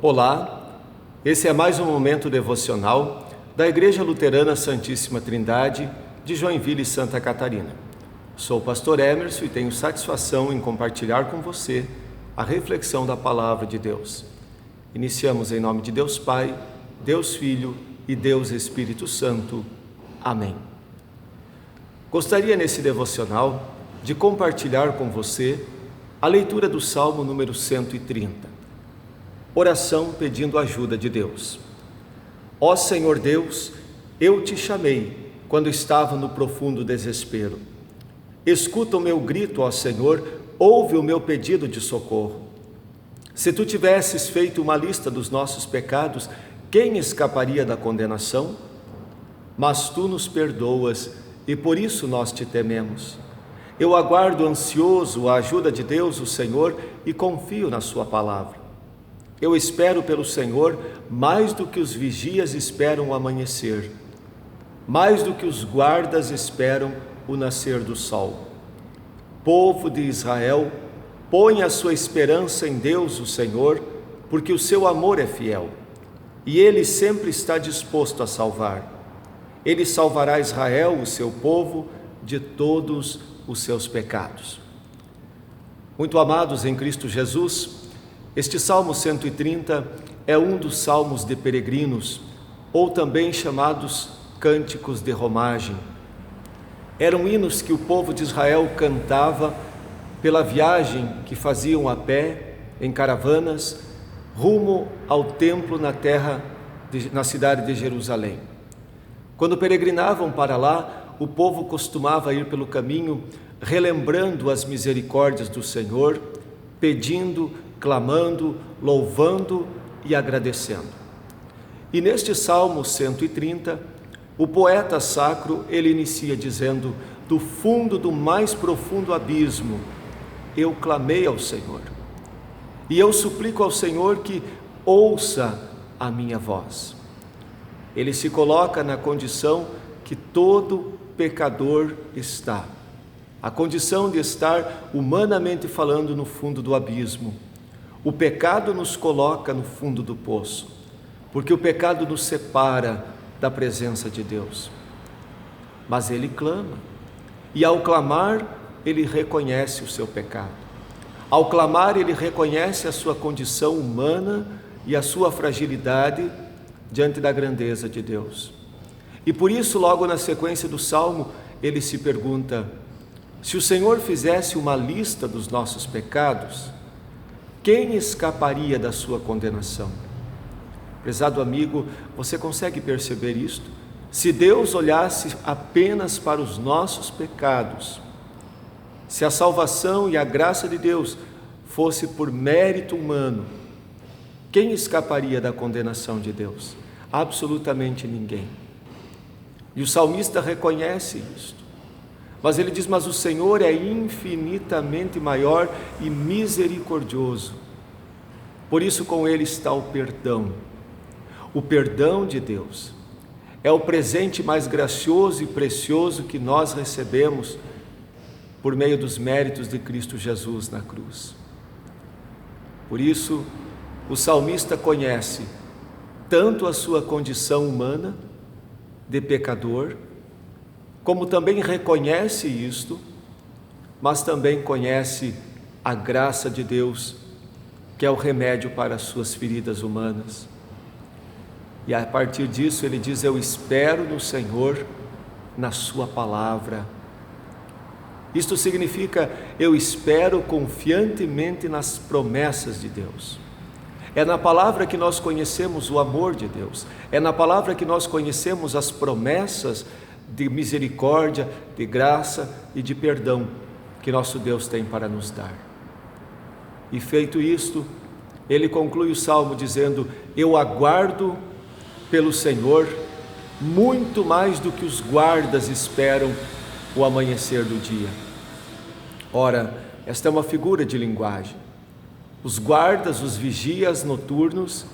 Olá, esse é mais um momento devocional da Igreja Luterana Santíssima Trindade de Joinville, Santa Catarina. Sou o pastor Emerson e tenho satisfação em compartilhar com você a reflexão da Palavra de Deus. Iniciamos em nome de Deus Pai, Deus Filho e Deus Espírito Santo. Amém. Gostaria nesse devocional de compartilhar com você a leitura do Salmo número 130. Oração pedindo ajuda de Deus. Ó Senhor Deus, eu te chamei quando estava no profundo desespero. Escuta o meu grito, ó Senhor, ouve o meu pedido de socorro. Se tu tivesses feito uma lista dos nossos pecados, quem escaparia da condenação? Mas tu nos perdoas e por isso nós te tememos. Eu aguardo ansioso a ajuda de Deus, o Senhor, e confio na sua palavra. Eu espero pelo Senhor mais do que os vigias esperam o amanhecer, mais do que os guardas esperam o nascer do sol. Povo de Israel, põe a sua esperança em Deus, o Senhor, porque o seu amor é fiel, e Ele sempre está disposto a salvar. Ele salvará Israel, o seu povo, de todos os seus pecados. Muito amados em Cristo Jesus, este Salmo 130 é um dos salmos de peregrinos, ou também chamados cânticos de romagem. Eram hinos que o povo de Israel cantava pela viagem que faziam a pé, em caravanas, rumo ao templo na cidade de Jerusalém. Quando peregrinavam para lá, o povo costumava ir pelo caminho, relembrando as misericórdias do Senhor, pedindo, clamando, louvando e agradecendo. E neste Salmo 130, o poeta sacro, ele inicia dizendo: do fundo do mais profundo abismo, eu clamei ao Senhor. E eu suplico ao Senhor que ouça a minha voz. Ele se coloca na condição que todo pecador está. A condição de estar, humanamente falando, no fundo do abismo. O pecado nos coloca no fundo do poço, porque o pecado nos separa da presença de Deus. Mas ele clama, e ao clamar, ele reconhece o seu pecado. Ao clamar, ele reconhece a sua condição humana e a sua fragilidade diante da grandeza de Deus. E por isso, logo na sequência do Salmo, ele se pergunta: se o Senhor fizesse uma lista dos nossos pecados, quem escaparia da sua condenação? Prezado amigo, você consegue perceber isto? Se Deus olhasse apenas para os nossos pecados, se a salvação e a graça de Deus fosse por mérito humano, quem escaparia da condenação de Deus? Absolutamente ninguém. E o salmista reconhece isto. Mas ele diz: mas o Senhor é infinitamente maior e misericordioso. Por isso com ele está o perdão. O perdão de Deus é o presente mais gracioso e precioso que nós recebemos por meio dos méritos de Cristo Jesus na cruz. Por isso, o salmista conhece tanto a sua condição humana de pecador, como também reconhece isto, mas também conhece a graça de Deus, que é o remédio para as suas feridas humanas. E a partir disso ele diz: eu espero no Senhor, na sua palavra. Isto significa, eu espero confiantemente nas promessas de Deus. É na palavra que nós conhecemos o amor de Deus, é na palavra que nós conhecemos as promessas de misericórdia, de graça e de perdão que nosso Deus tem para nos dar. E feito isto, ele conclui o Salmo dizendo: eu aguardo pelo Senhor muito mais do que os guardas esperam o amanhecer do dia. Ora, esta é uma figura de linguagem. Os guardas, os vigias noturnos,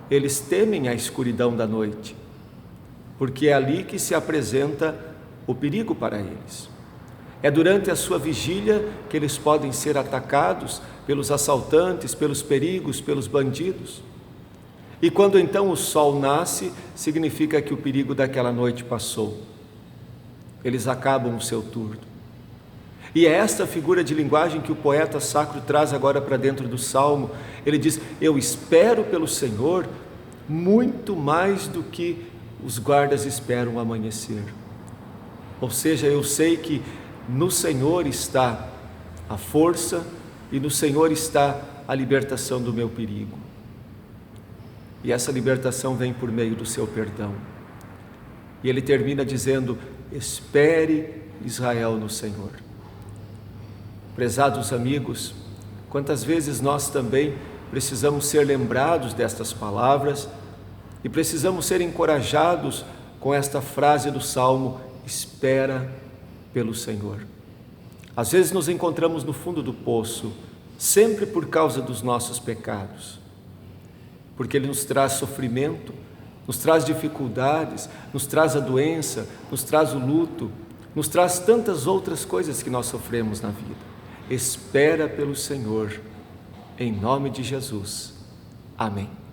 eles temem a escuridão da noite, porque é ali que se apresenta o perigo para eles. É durante a sua vigília que eles podem ser atacados pelos assaltantes, pelos perigos, pelos bandidos. E quando então o sol nasce, significa que o perigo daquela noite passou. Eles acabam o seu turno. E é esta figura de linguagem que o poeta sacro traz agora para dentro do Salmo. Ele diz: eu espero pelo Senhor muito mais do que os guardas esperam o amanhecer. Ou seja, eu sei que no Senhor está a força e no Senhor está a libertação do meu perigo. E essa libertação vem por meio do seu perdão. E ele termina dizendo: espere Israel no Senhor. Prezados amigos, quantas vezes nós também precisamos ser lembrados destas palavras e precisamos ser encorajados com esta frase do Salmo: espera pelo Senhor. Às vezes nos encontramos no fundo do poço, sempre por causa dos nossos pecados, porque Ele nos traz sofrimento, nos traz dificuldades, nos traz a doença, nos traz o luto, nos traz tantas outras coisas que nós sofremos na vida. Espera pelo Senhor, em nome de Jesus. Amém.